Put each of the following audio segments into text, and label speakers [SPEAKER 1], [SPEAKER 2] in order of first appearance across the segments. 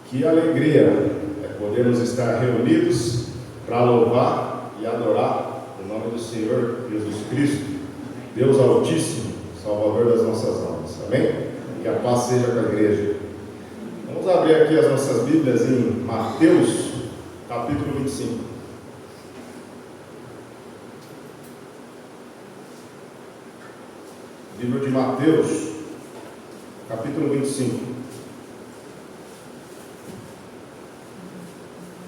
[SPEAKER 1] Que alegria é podermos estar reunidos para louvar e adorar o nome do Senhor Jesus Cristo, Deus Altíssimo, Salvador das nossas almas. Amém? Que a paz seja com a igreja. Vamos abrir aqui as nossas Bíblias em Mateus, capítulo 25. Livro de Mateus, capítulo 25.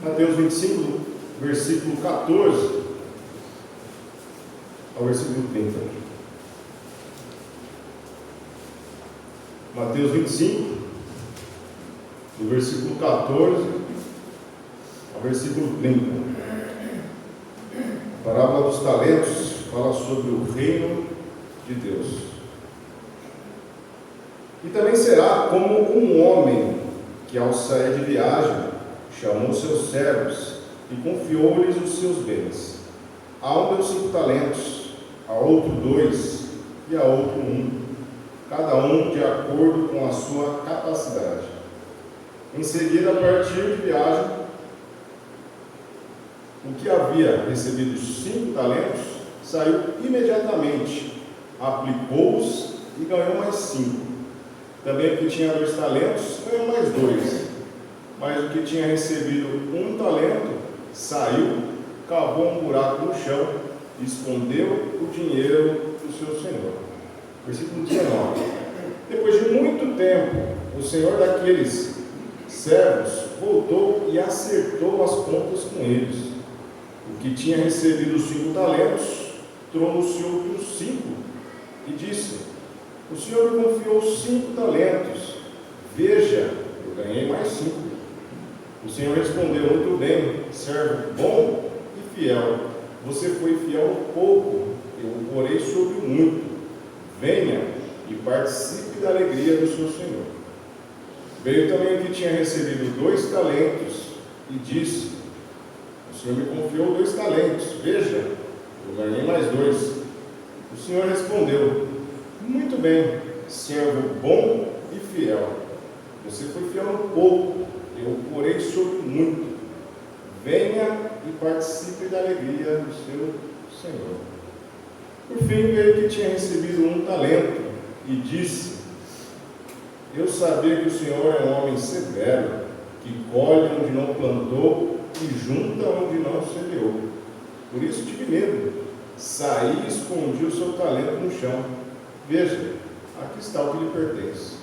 [SPEAKER 1] Mateus 25, versículo 14 ao versículo 30. Mateus 25, do versículo 14 ao versículo 30. A parábola dos talentos fala sobre o reino de Deus. E também será como um homem que, ao sair de viagem, chamou seus servos e confiou-lhes os seus bens. A um deu 5 talentos, a outro 2 e a outro 1, cada um de acordo com a sua capacidade. Em seguida, partiu de viagem. O que havia recebido 5 talentos saiu imediatamente, aplicou-os e ganhou mais 5. Também o que tinha 2 talentos ganhou mais 2. Mas o que tinha recebido 1 talento saiu, cavou um buraco no chão e escondeu o dinheiro do seu senhor. Versículo 19. Depois de muito tempo, o senhor daqueles servos voltou e acertou as contas com eles. O que tinha recebido 5 talentos trouxe outros 5 e disse: o senhor me confiou 5 talentos, veja, eu ganhei mais 5. O senhor respondeu: muito bem, servo bom e fiel, você foi fiel no pouco, eu o porei sobre muito, venha e participe da alegria do seu senhor. Veio também o que tinha recebido 2 talentos e disse: o senhor me confiou 2 talentos, veja, eu ganhei mais 2. O senhor respondeu: muito bem, servo bom e fiel, você foi fiel no pouco, eu o porei sobre muito, venha e participe da alegria do seu senhor. Por fim veio que tinha recebido 1 talento e disse: eu sabia que o senhor é um homem severo, que colhe onde não plantou e junta onde não semeou. Por isso tive medo, saí e escondi o seu talento no chão. Veja, aqui está o que lhe pertence.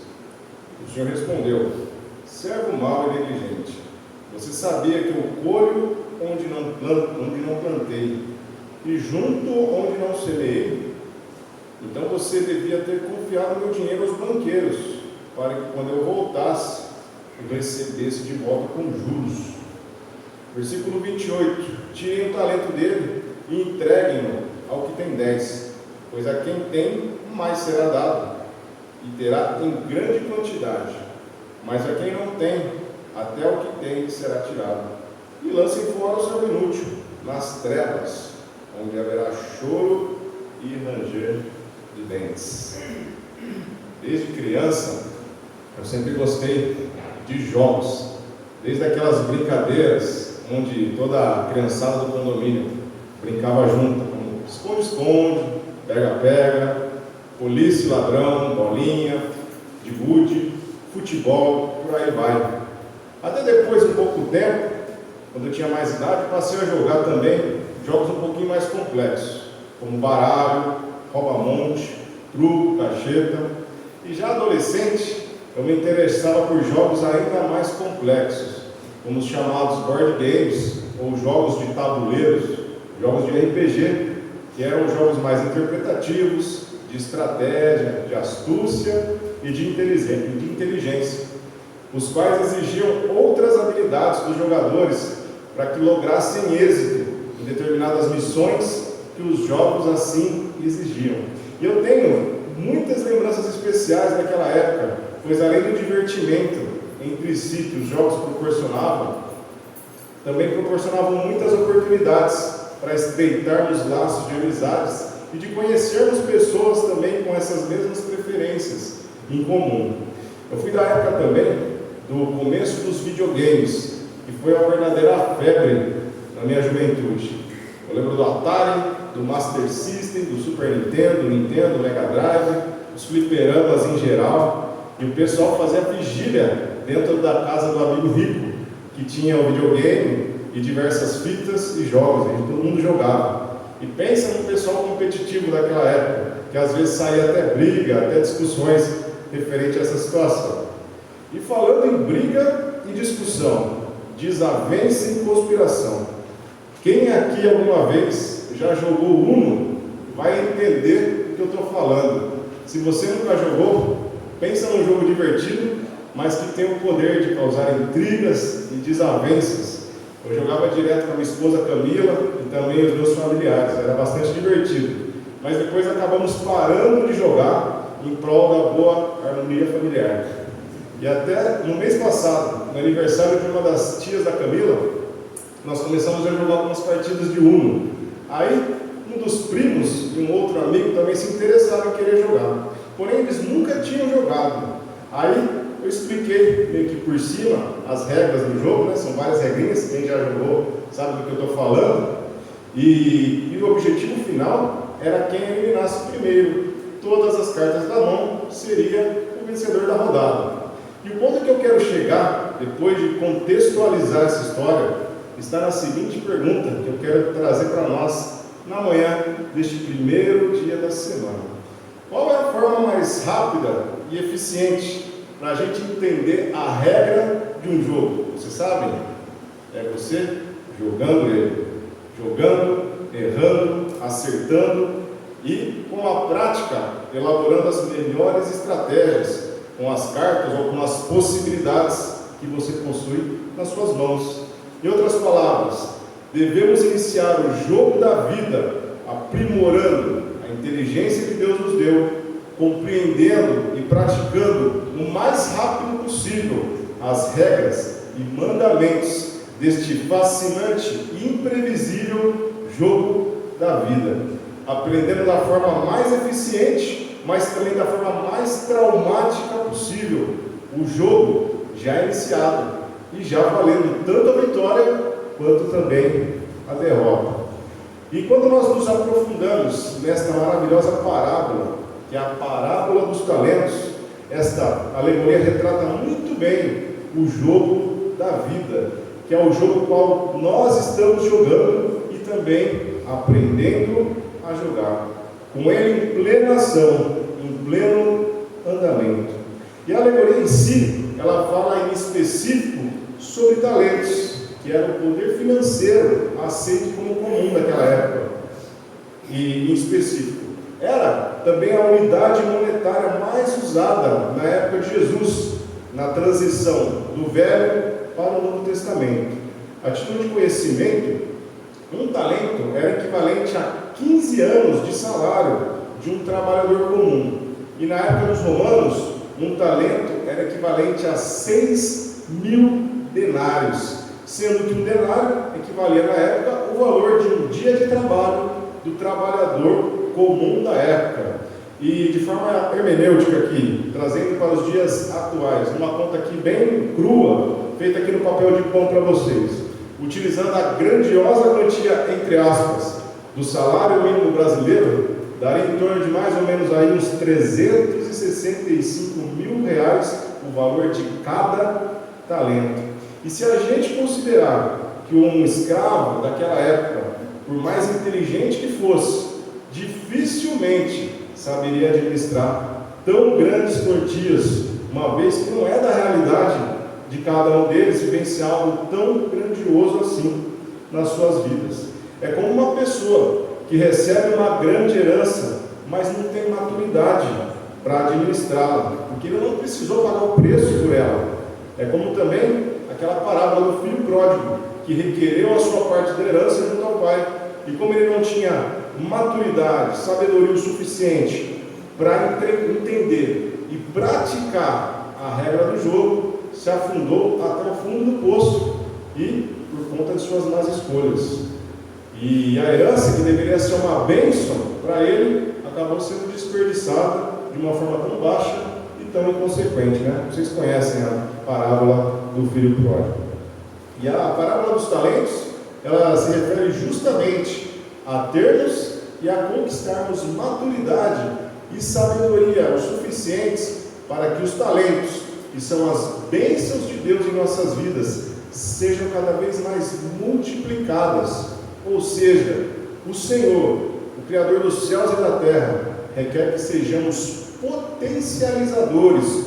[SPEAKER 1] O senhor respondeu: servo mau e negligente, você sabia que eu colho onde não plantei e junto onde não semeei? Então você devia ter confiado meu dinheiro aos banqueiros, para que quando eu voltasse, eu recebesse de volta com juros. Versículo 28. Tirem o talento dele e entreguem-no ao que tem 10, pois a quem tem, mais será dado, e terá em grande quantidade. Mas a quem não tem, até o que tem será tirado. E lancem fora o servo inútil, nas trevas, onde haverá choro e ranger de dentes. Desde criança, eu sempre gostei de jogos, desde aquelas brincadeiras onde toda a criançada do condomínio brincava junto, como esconde-esconde, pega-pega, polícia e ladrão, bolinha, de gude, futebol, por aí vai. Até depois, um pouco tempo, quando eu tinha mais idade, passei a jogar também jogos um pouquinho mais complexos, como baralho, rouba-monte, truco, cacheta. E já adolescente, eu me interessava por jogos ainda mais complexos, como os chamados board games, ou jogos de tabuleiros, jogos de RPG, que eram jogos mais interpretativos, de estratégia, de astúcia e de inteligência, os quais exigiam outras habilidades dos jogadores para que lograssem êxito em determinadas missões que os jogos assim exigiam. E eu tenho muitas lembranças especiais daquela época, pois além do divertimento entre si que os jogos proporcionavam, também proporcionavam muitas oportunidades para estreitarmos laços de amizades e de conhecermos pessoas também com essas mesmas preferências em comum. Eu fui da época também do começo dos videogames, que foi uma verdadeira febre na minha juventude. Eu lembro do Atari, do Master System, do Super Nintendo, Nintendo, Mega Drive, os fliperamas em geral, e o pessoal fazia vigília dentro da casa do amigo rico, que tinha o videogame e diversas fitas e jogos, e todo mundo jogava. E pensa no pessoal competitivo daquela época, que às vezes saía até briga, até discussões referente a essa situação. E falando em briga e discussão, desavença e conspiração, quem aqui alguma vez já jogou Uno vai entender o que eu estou falando. Se você nunca jogou, pensa num jogo divertido, mas que tem o poder de causar intrigas e desavenças. Eu jogava direto com a minha esposa Camila e também os meus familiares, era bastante divertido. Mas depois acabamos parando de jogar em prol da boa harmonia familiar. E até no mês passado, no aniversário de uma das tias da Camila, nós começamos a jogar algumas partidas de Uno. Aí, um dos primos e um outro amigo também se interessaram em querer jogar. Porém, eles nunca tinham jogado. Aí, eu expliquei meio que por cima as regras do jogo, né? São várias regrinhas, quem já jogou sabe do que eu estou falando. E o objetivo final era quem eliminasse primeiro todas as cartas da mão seria o vencedor da rodada. E o ponto que eu quero chegar, depois de contextualizar essa história, está na seguinte pergunta que eu quero trazer para nós na manhã deste primeiro dia da semana. Qual é a forma mais rápida e eficiente para a gente entender a regra de um jogo? Você sabe? É você jogando ele, jogando, errando, acertando e com a prática elaborando as melhores estratégias com as cartas ou com as possibilidades que você possui nas suas mãos. Em outras palavras, devemos iniciar o jogo da vida aprimorando a inteligência que Deus nos deu, compreendendo e praticando o mais rápido possível as regras e mandamentos deste fascinante e imprevisível jogo da vida, aprendendo da forma mais eficiente, mas também da forma mais traumática possível. O jogo já é iniciado e já valendo tanto a vitória quanto também a derrota. E quando nós nos aprofundamos nesta maravilhosa parábola, que é a parábola dos talentos, esta alegoria retrata muito bem o jogo da vida, que é o jogo qual nós estamos jogando e também aprendendo a jogar, com ele em plena ação, em pleno andamento. E a alegoria em si, ela fala em específico sobre talentos, que era o poder financeiro aceito como comum naquela época. E em específico, era também a unidade monetária mais usada na época de Jesus, na transição do Velho para o Novo Testamento. A título de conhecimento, um talento era equivalente a 15 anos de salário de um trabalhador comum. E na época dos romanos, um talento era equivalente a 6.000 denários, sendo que um denário equivalia na época o valor de um dia de trabalho do trabalhador comum da época. E de forma hermenêutica aqui, trazendo para os dias atuais, uma conta aqui bem crua, feita aqui no papel de pão para vocês, utilizando a grandiosa quantia, entre aspas, do salário mínimo brasileiro, daria em torno de mais ou menos aí uns 365 mil reais o valor de cada talento. E se a gente considerar que um escravo daquela época, por mais inteligente que fosse, dificilmente saberia administrar tão grandes quantias, uma vez que não é da realidade de cada um deles vivenciar algo tão grandioso assim nas suas vidas. É como uma pessoa que recebe uma grande herança, mas não tem maturidade para administrá-la, porque ele não precisou pagar o preço por ela. É como também aquela parábola do filho pródigo, que requereu a sua parte da herança junto ao pai, e como ele não tinha maturidade, sabedoria o suficiente para entender e praticar a regra do jogo, se afundou até o fundo do poço, e por conta de suas más escolhas. E a herança, que deveria ser uma bênção para ele, acabou sendo desperdiçada de uma forma tão baixa e e tão inconsequente, né? Vocês conhecem a parábola do filho pródigo. E a parábola dos talentos, ela se refere justamente a termos e a conquistarmos maturidade e sabedoria o suficientes para que os talentos, que são as bênçãos de Deus em nossas vidas, sejam cada vez mais multiplicadas. Ou seja, o Senhor, o Criador dos céus e da terra, requer que sejamos potencializadores,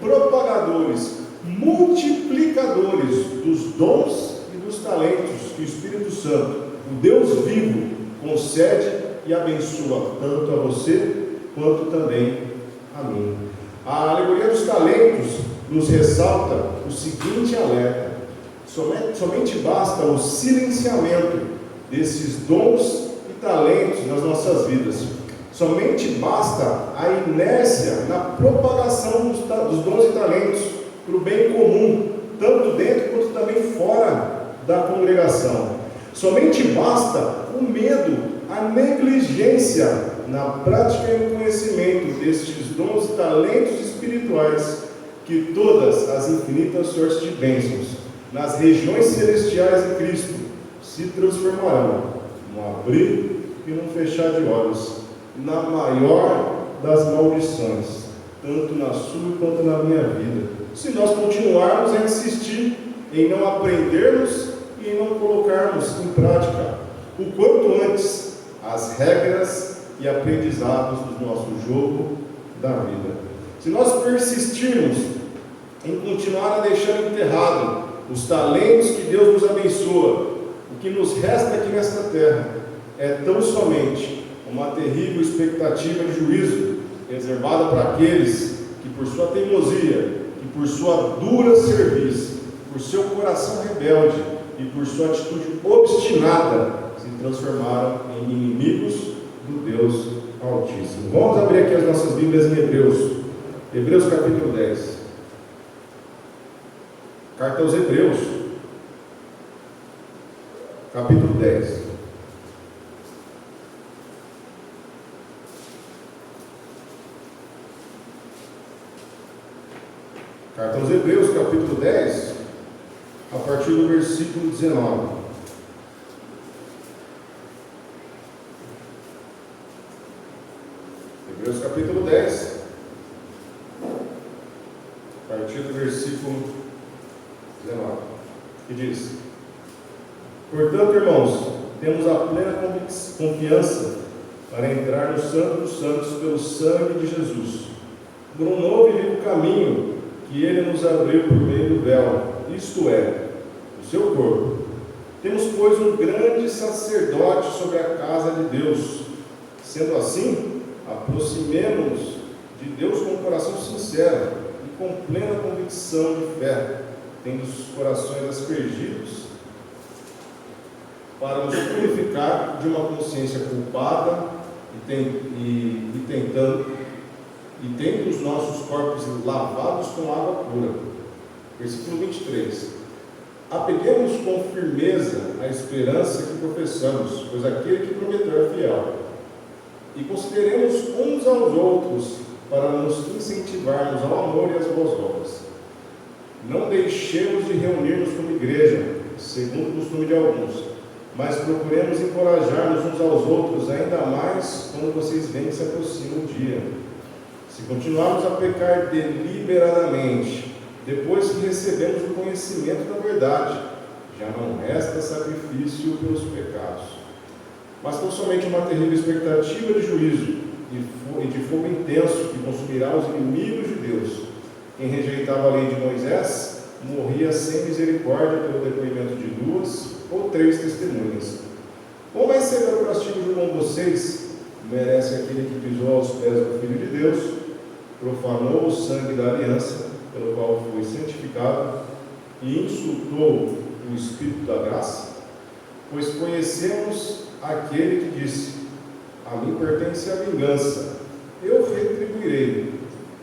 [SPEAKER 1] propagadores, multiplicadores dos dons e dos talentos que o Espírito Santo, o Deus vivo, concede e abençoa tanto a você quanto também a mim. A alegoria dos talentos nos ressalta o seguinte alerta: somente basta o silenciamento desses dons e talentos nas nossas vidas. Somente basta a inércia na propagação dos dons e talentos para o bem comum, tanto dentro quanto também fora da congregação. Somente basta o medo, a negligência na prática e no conhecimento destes dons e talentos espirituais, que todas as infinitas sortes de bênçãos nas regiões celestiais de Cristo se transformarão num abrir e num fechar de olhos, na maior das maldições, tanto na sua quanto na minha vida, se nós continuarmos a insistir em não aprendermos e em não colocarmos em prática o quanto antes as regras e aprendizados do nosso jogo da vida. Se nós persistirmos em continuar a deixar enterrado os talentos que Deus nos abençoa, o que nos resta aqui nesta terra é tão somente uma terrível expectativa de juízo reservada para aqueles que, por sua teimosia, que por sua dura serviço, por seu coração rebelde e por sua atitude obstinada, se transformaram em inimigos do Deus Altíssimo. Vamos abrir aqui as nossas Bíblias em Hebreus capítulo 10. Carta aos Hebreus, capítulo 10. Carta aos Hebreus, capítulo 10, a partir do versículo 19. Hebreus, capítulo 10, a partir do versículo 19, que diz: portanto, irmãos, temos a plena confiança para entrar no Santo dos Santos pelo sangue de Jesus, por um novo e vivo caminho que Ele nos abriu por meio do véu, isto é, o seu corpo. Temos, pois, um grande sacerdote sobre a casa de Deus. Sendo assim, aproximemo-nos de Deus com um coração sincero e com plena convicção de fé, tendo os corações aspergidos, para nos purificar de uma consciência culpada e tendo os nossos corpos lavados com água pura. Versículo 23. Apeguemos com firmeza a esperança que professamos, pois aquele que prometeu é fiel. E consideremos uns aos outros para nos incentivarmos ao amor e às boas obras. Não deixemos de reunir-nos como igreja, segundo o costume de alguns, mas procuremos encorajar-nos uns aos outros, ainda mais quando vocês veem que se aproxima o dia. Se continuarmos a pecar deliberadamente, depois que recebemos o conhecimento da verdade, já não resta sacrifício pelos pecados, mas tão somente uma terrível expectativa de juízo e de fogo intenso que consumirá os inimigos de Deus. Quem rejeitava a lei de Moisés morria sem misericórdia pelo depoimento de 2 ou 3 testemunhas. Qual mais severo castigo julgam vocês? Merece aquele que pisou aos pés do Filho de Deus, profanou o sangue da aliança, pelo qual foi santificado, e insultou o Espírito da graça? Pois conhecemos aquele que disse: a mim pertence a vingança, eu retribuirei,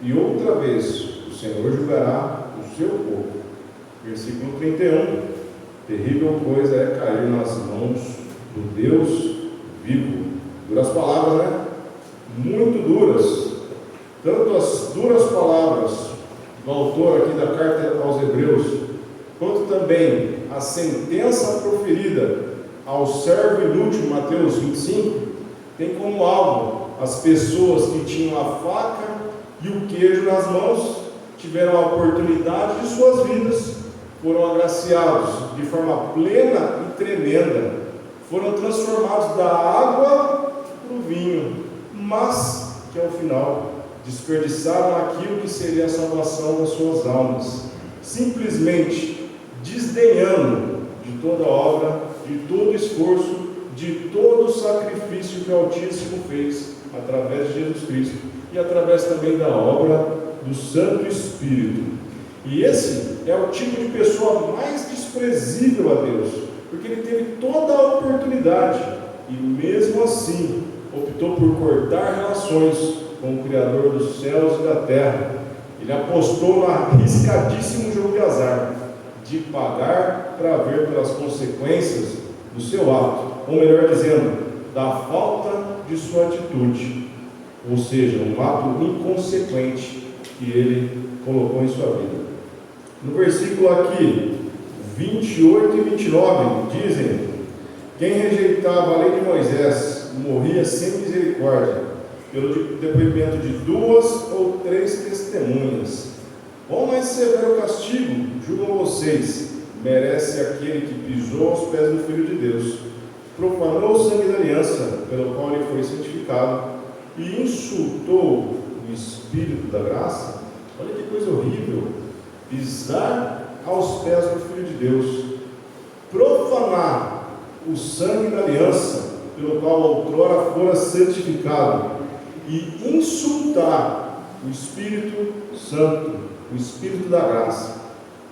[SPEAKER 1] e outra vez o Senhor julgará o seu povo. Versículo 31. Terrível coisa é cair nas mãos do Deus vivo. Duras palavras, né? Muito duras. tanto as duras palavras do autor aqui da carta aos Hebreus, quanto também a sentença proferida ao servo inútil, Mateus 25, tem como alvo as pessoas que tinham a faca e o queijo nas mãos, tiveram a oportunidade de suas vidas, foram agraciados de forma plena e tremenda, foram transformados da água para o vinho, mas que ao final desperdiçaram aquilo que seria a salvação das suas almas, simplesmente desdenhando de toda a obra, de todo o esforço, de todo o sacrifício que o Altíssimo fez através de Jesus Cristo e através também da obra do Santo Espírito. E esse é o tipo de pessoa mais desprezível a Deus, porque ele teve toda a oportunidade e mesmo assim optou por cortar relações com o Criador dos céus e da terra. Ele apostou no arriscadíssimo jogo de azar de pagar para ver pelas consequências do seu ato, ou melhor dizendo, da falta de sua atitude, ou seja, um ato inconsequente que ele colocou em sua vida. No versículo aqui 28 e 29 dizem: quem rejeitava a lei de Moisés morria sem misericórdia, pelo depoimento de 2 ou 3 testemunhas. Qual mais severo castigo, julgam vocês, merece aquele que pisou aos pés do Filho de Deus, profanou o sangue da aliança, pelo qual ele foi santificado, e insultou o Espírito da graça? Olha que coisa horrível, pisar aos pés do Filho de Deus, profanar o sangue da aliança, pelo qual outrora fora santificado, e insultar o Espírito Santo, o Espírito da graça.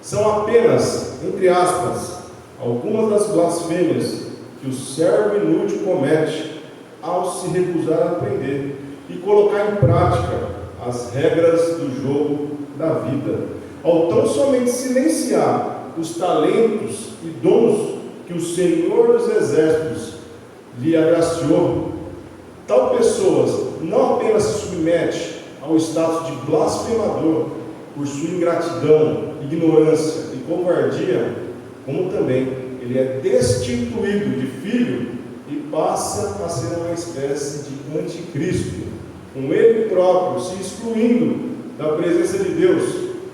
[SPEAKER 1] São apenas, entre aspas, algumas das blasfêmias que o servo inútil comete ao se recusar a aprender e colocar em prática as regras do jogo da vida, ao tão somente silenciar os talentos e dons que o Senhor dos Exércitos lhe agraciou. Tal pessoa não apenas se submete ao status de blasfemador por sua ingratidão, ignorância e covardia, como também ele é destituído de filho e passa a ser uma espécie de anticristo, com ele próprio se excluindo da presença de Deus,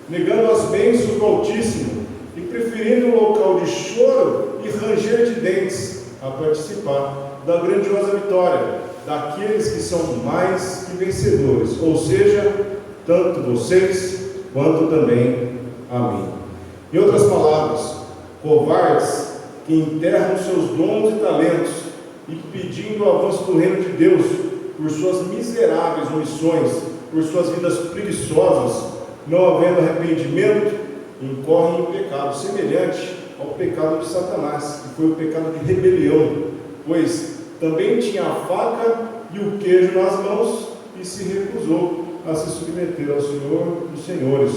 [SPEAKER 1] negando as bênçãos do Altíssimo e preferindo um local de choro e ranger de dentes a participar da grandiosa vitória daqueles que são mais que vencedores, ou seja, tanto vocês quanto também a mim. Em outras palavras, covardes que enterram seus dons e talentos, impedindo o avanço do reino de Deus por suas miseráveis omissões, por suas vidas preguiçosas, não havendo arrependimento, incorrem em pecado semelhante ao pecado de Satanás, que foi o pecado de rebelião, pois também tinha a faca e o queijo nas mãos e se recusou a se submeter ao Senhor dos Senhores.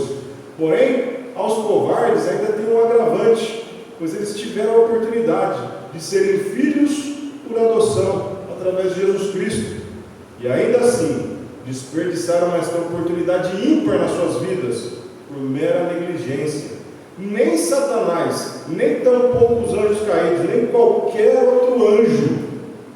[SPEAKER 1] Porém, aos covardes ainda tem um agravante, pois eles tiveram a oportunidade de serem filhos por adoção através de Jesus Cristo, e ainda assim desperdiçaram esta oportunidade ímpar nas suas vidas por mera negligência. Nem Satanás, nem tampouco os anjos caídos, nem qualquer outro anjo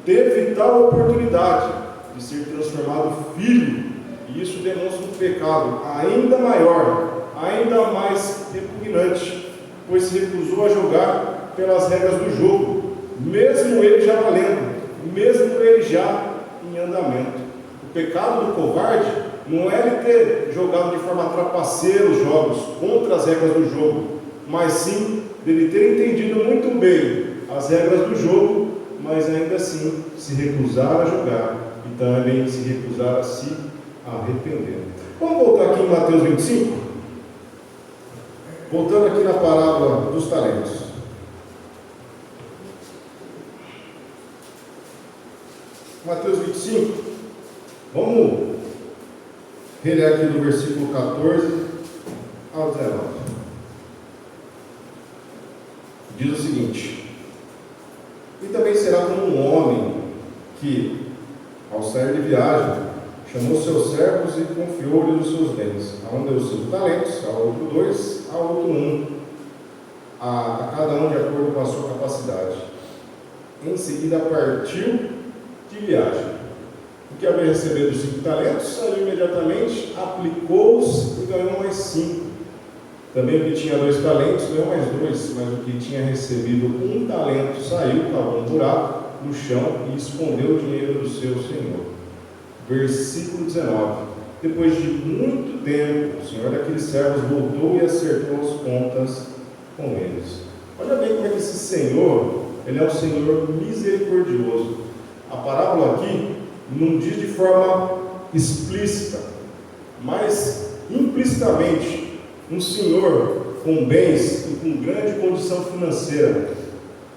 [SPEAKER 1] teve tal oportunidade de ser transformado filho, e isso demonstra um pecado ainda maior, ainda mais repugnante, pois se recusou a jogar pelas regras do jogo, mesmo ele já valendo, mesmo ele já em andamento. O pecado do covarde não é ele ter jogado de forma trapaceira os jogos, contra as regras do jogo, mas sim dele ter entendido muito bem as regras do jogo, mas ainda assim se recusar a jogar e também se recusar a se arrepender. Vamos voltar aqui em Mateus 25? Voltando aqui na parábola dos talentos. Mateus 25, vamos reler aqui do versículo 14 ao 19. Diz o seguinte: e também será como um homem que, ao sair de viagem, Chamou seus servos e confiou-lhes os seus bens. A um deu 5 talentos, a outro 2, a outro 1, a cada um de acordo com a sua capacidade. Em seguida partiu de viagem. O que havia recebido 5 talentos saiu imediatamente, aplicou-os e ganhou mais 5. Também o que tinha 2 talentos ganhou mais 2, mas o que tinha recebido 1 talento saiu, cavou um buraco no chão e escondeu o dinheiro do seu senhor. Versículo 19. Depois de muito tempo, o senhor daqueles servos voltou e acertou as contas com eles. Olha bem como é que esse Senhor, ele é um Senhor misericordioso. A parábola aqui não diz de forma explícita, mas implicitamente, um senhor com bens e com grande condição financeira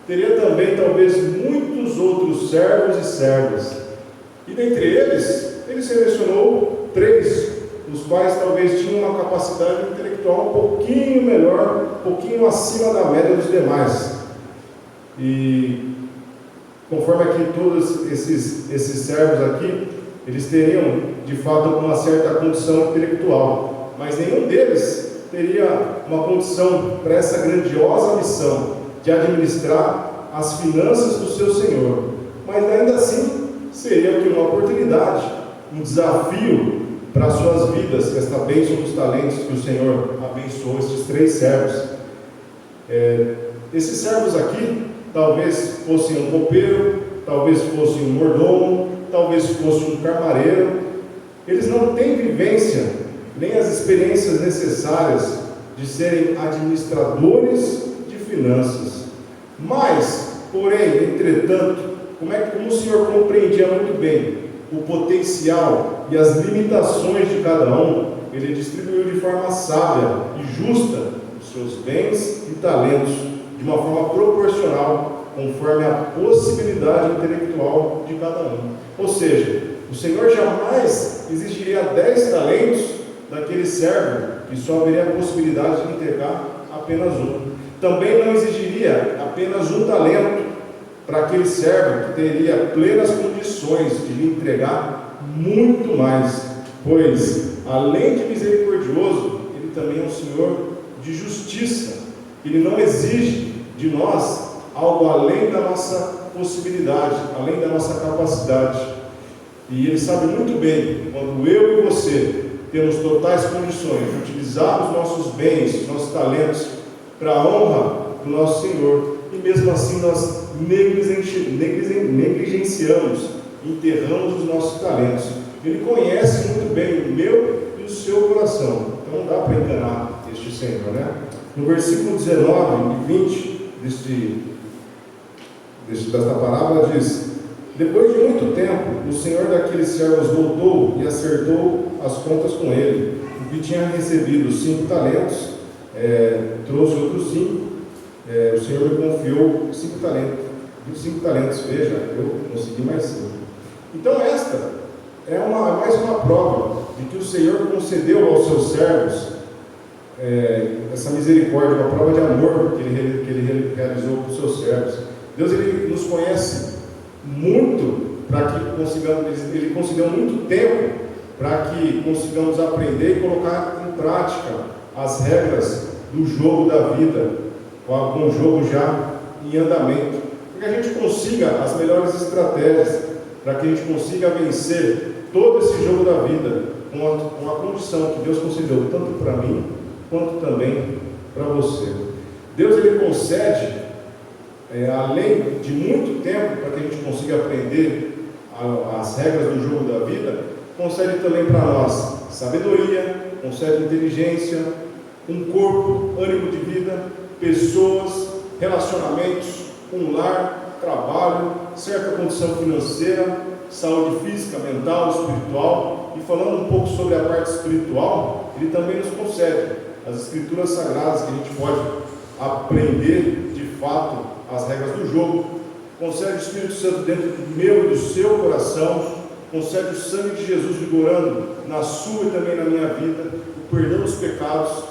[SPEAKER 1] teria também talvez muitos outros servos e servas, e dentre eles ele selecionou 3, os quais talvez tinham uma capacidade intelectual um pouquinho melhor, um pouquinho acima da média dos demais. E conforme aqui todos esses servos aqui, eles teriam de fato uma certa condição intelectual, mas nenhum deles teria uma condição para essa grandiosa missão de administrar as finanças do seu Senhor. Mas ainda assim seria uma oportunidade, um desafio para as suas vidas, esta bênção dos talentos que o Senhor abençoou esses 3 servos. Esses servos aqui talvez fossem um copeiro, talvez fossem um mordomo, talvez fosse um camareiro. Eles não têm vivência, nem as experiências necessárias de serem administradores de finanças. Mas, porém, entretanto, como o Senhor compreendia muito bem o potencial e as limitações de cada um, ele distribuiu de forma sábia e justa os seus bens e talentos, de uma forma proporcional, conforme a possibilidade intelectual de cada um. Ou seja, o Senhor jamais exigiria 10 talentos daquele servo que só haveria a possibilidade de entregar apenas 1. Também não exigiria apenas 1 talento para aquele servo que teria plenas condições de lhe entregar muito mais, pois, além de misericordioso, ele também é um Senhor de justiça. Ele não exige de nós algo além da nossa possibilidade, além da nossa capacidade. E ele sabe muito bem, quando eu e você temos totais condições de utilizar os nossos bens, os nossos talentos para a honra do nosso Senhor, e mesmo assim nós negligenciamos, enterramos os nossos talentos. Ele conhece muito bem o meu e o seu coração, então não dá para enganar este Senhor, né? No versículo 19 e 20 desta parábola diz: depois de muito tempo, o senhor daqueles servos voltou e acertou as contas com ele. O que tinha recebido 5 talentos, trouxe outros 5. O Senhor me confiou 5 talentos. Veja, eu consegui mais 5. Então esta é mais uma prova de que o Senhor concedeu aos seus servos essa misericórdia, uma prova de amor que ele realizou com os seus servos. Deus, ele nos conhece muito para que consigamos, ele concedeu muito tempo para que consigamos aprender e colocar em prática as regras do jogo da vida, com o jogo já em andamento, para que a gente consiga as melhores estratégias, para que a gente consiga vencer todo esse jogo da vida, com a condição que Deus concedeu tanto para mim, quanto também para você. Deus, ele concede, além de muito tempo, para que a gente consiga aprender as regras do jogo da vida, concede também para nós sabedoria, concede inteligência, um corpo, ânimo de vida, pessoas, relacionamentos, um lar, trabalho, certa condição financeira, saúde física, mental, espiritual. E falando um pouco sobre a parte espiritual, ele também nos concede as escrituras sagradas, que a gente pode aprender de fato as regras do jogo. Concede o Espírito Santo dentro do meu e do seu coração, concede o sangue de Jesus vigorando na sua e também na minha vida, o perdão dos pecados,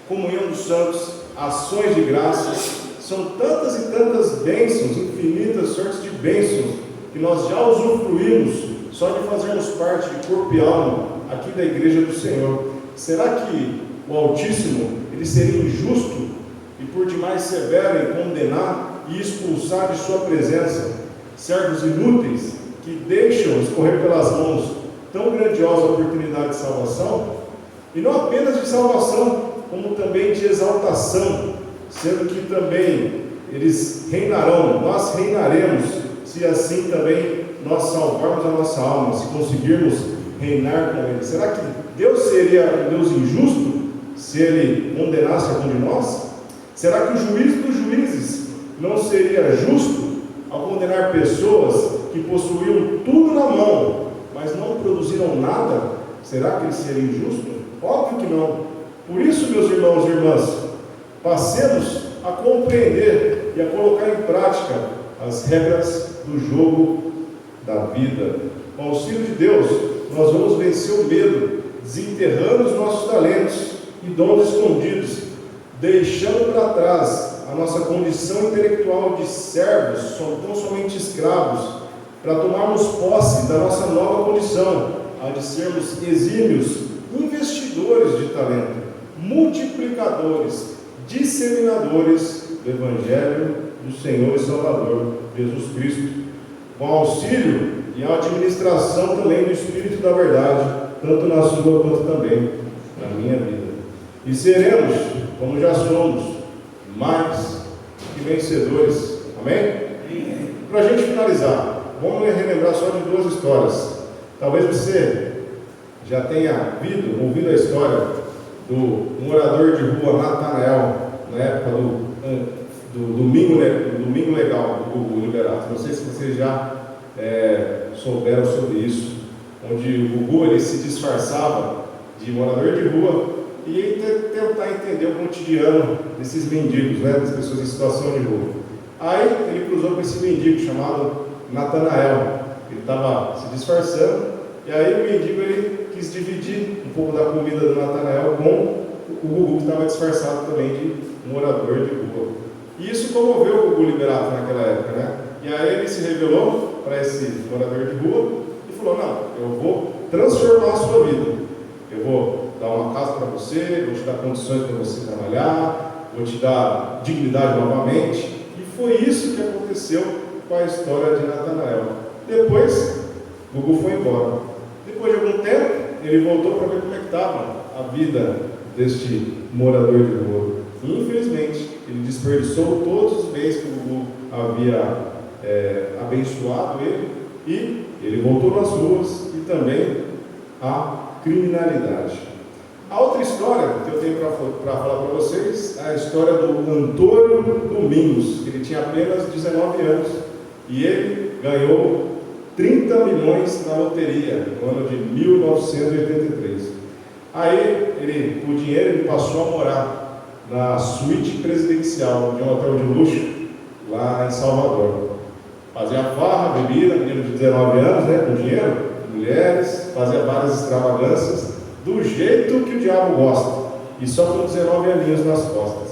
[SPEAKER 1] comunhão dos santos, ações de graças. São tantas e tantas bênçãos, infinitas sortes de bênçãos, que nós já usufruímos só de fazermos parte de corpo e alma aqui da igreja do Senhor, será que o Altíssimo, ele seria injusto e por demais severo em condenar e expulsar de sua presença servos inúteis que deixam escorrer pelas mãos tão grandiosa oportunidade de salvação? E não apenas de salvação, como também de exaltação, sendo que também eles reinarão, nós reinaremos, se assim também nós salvarmos a nossa alma, se conseguirmos reinar com Ele. Será que Deus seria um Deus injusto se Ele condenasse algum de nós? Será que o juiz dos juízes não seria justo ao condenar pessoas que possuíam tudo na mão, mas não produziram nada? Será que ele seria injusto? Óbvio que não. Por isso, meus irmãos e irmãs, passemos a compreender e a colocar em prática as regras do jogo da vida. Com o auxílio de Deus, nós vamos vencer o medo, desenterrando os nossos talentos e dons escondidos, deixando para trás a nossa condição intelectual de servos, tão somente escravos, para tomarmos posse da nossa nova condição, a de sermos exímios investidores de talento, multiplicadores, disseminadores do Evangelho do Senhor e Salvador Jesus Cristo, com auxílio e a administração também do Espírito da Verdade, tanto na sua quanto também na minha vida. E seremos, como já somos, mais que vencedores. Amém? Para a gente finalizar, vamos relembrar só de duas histórias. Talvez você já tenha ouvido a história do morador de rua Natanael, na época do Domingo Legal do Gugu Liberato. Não sei se vocês já souberam sobre isso, onde o Gugu ele se disfarçava de morador de rua e tentar entender o cotidiano desses mendigos, das pessoas em situação de rua. Aí ele cruzou com esse mendigo chamado Natanael. Ele estava se disfarçando, e aí o mendigo ele quis dividir um pouco da comida do Natanael com o Gugu, que estava disfarçado também de morador de rua. E isso comoveu o Gugu Liberato naquela época, E aí ele se revelou para esse morador de rua e falou: não, eu vou transformar a sua vida, eu vou dar uma casa para você, vou te dar condições para você trabalhar, vou te dar dignidade novamente. E foi isso que aconteceu com a história de Natanael. Depois, Gugu foi embora. Depois de algum tempo, ele voltou para ver como é que estava a vida deste morador de rua. E, infelizmente, ele desperdiçou todos os bens que o Gugu havia abençoado ele, e ele voltou às ruas e também à criminalidade. A outra história que eu tenho para falar para vocês é a história do Antônio Domingos, que ele tinha apenas 19 anos e ele ganhou 30 milhões na loteria no ano de 1983. Aí, com o dinheiro, ele passou a morar na suíte presidencial de um hotel de luxo lá em Salvador. Fazia farra, bebida, menino de 19 anos, com dinheiro, mulheres, fazia várias extravagâncias, do jeito que o diabo gosta, e só com 19 aninhos nas costas.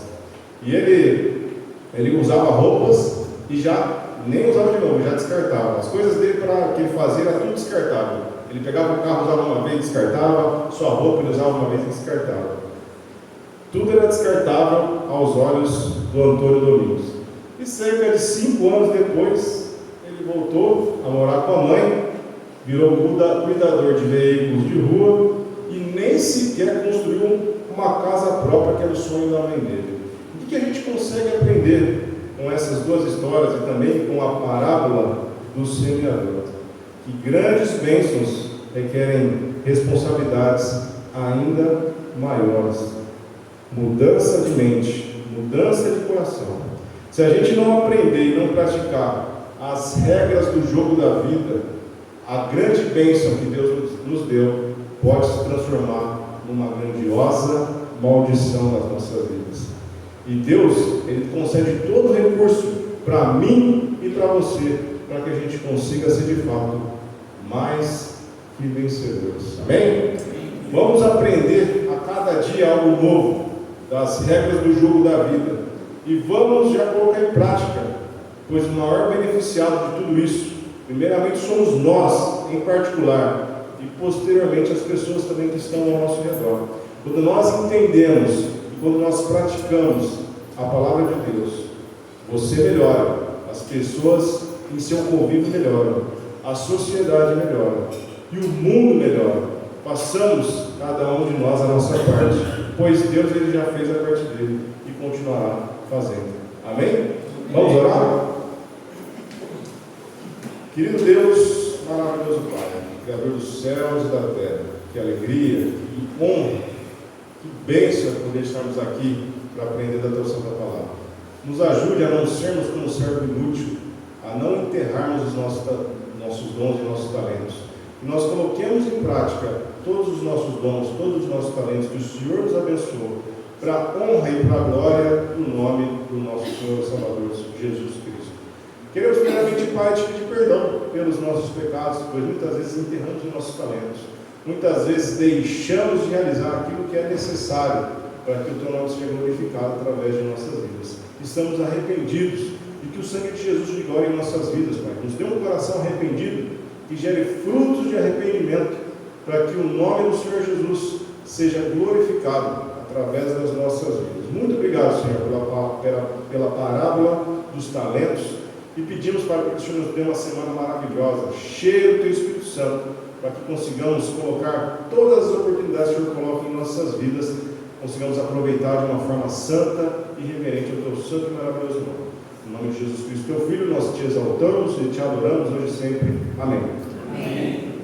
[SPEAKER 1] E ele usava roupas e já nem usava de novo, já descartava. As coisas dele que ele fazia era tudo descartável. Ele pegava o carro, usava uma vez, descartava, sua roupa ele usava uma vez e descartava. Tudo era descartável aos olhos do Antônio Domingos. E cerca de 5 anos depois, ele voltou a morar com a mãe, virou cuidador de veículos de rua e nem sequer construiu uma casa própria, que era o sonho da mãe dele. O que a gente consegue aprender com essas duas histórias e também com a parábola do semeador? Que grandes bênçãos requerem responsabilidades ainda maiores. Mudança de mente, mudança de coração. Se a gente não aprender e não praticar as regras do jogo da vida, a grande bênção que Deus nos deu pode se transformar numa grandiosa maldição nas nossas vidas. E Deus, Ele concede todo o recurso para mim e para você, para que a gente consiga ser de fato mais que vencedores. Amém? Vamos aprender a cada dia algo novo das regras do jogo da vida e vamos já colocar em prática, pois o maior beneficiado de tudo isso, primeiramente, somos nós, em particular, e posteriormente as pessoas também que estão ao nosso redor. Quando nós entendemos e quando nós praticamos a palavra de Deus, você melhora, as pessoas em seu convívio melhoram, a sociedade melhora e o mundo melhora. Façamos cada um de nós a nossa parte, pois Deus ele já fez a parte dele e continuará fazendo. Amém? Vamos orar? Querido Deus, maravilhoso Pai, Criador dos céus e da terra, que alegria, que honra, que bênção é poder estarmos aqui para aprender da Tua Santa Palavra. Nos ajude a não sermos como servo inútil, a não enterrarmos os nossos dons e nossos talentos. Que nós coloquemos em prática todos os nossos dons, todos os nossos talentos que o Senhor nos abençoou, para a honra e para a glória do nome do nosso Senhor e Salvador Jesus Cristo. Queremos primeiramente, Pai, te pedir perdão pelos nossos pecados, pois muitas vezes enterramos os nossos talentos, muitas vezes deixamos de realizar aquilo que é necessário para que o Teu nome seja glorificado através de nossas vidas. Estamos arrependidos e que o sangue de Jesus vigore em nossas vidas, Pai. Nos dê um coração arrependido que gere frutos de arrependimento, para que o nome do Senhor Jesus seja glorificado através das nossas vidas. Muito obrigado, Senhor, pela parábola dos talentos, e pedimos para que o Senhor nos dê uma semana maravilhosa, cheia do Teu Espírito Santo, para que consigamos colocar todas as oportunidades que o Senhor coloca em nossas vidas, consigamos aproveitar de uma forma santa e reverente ao Teu santo e maravilhoso nome. Em nome de Jesus Cristo, Teu Filho, nós te exaltamos e te adoramos hoje e sempre. Amém.
[SPEAKER 2] Amém.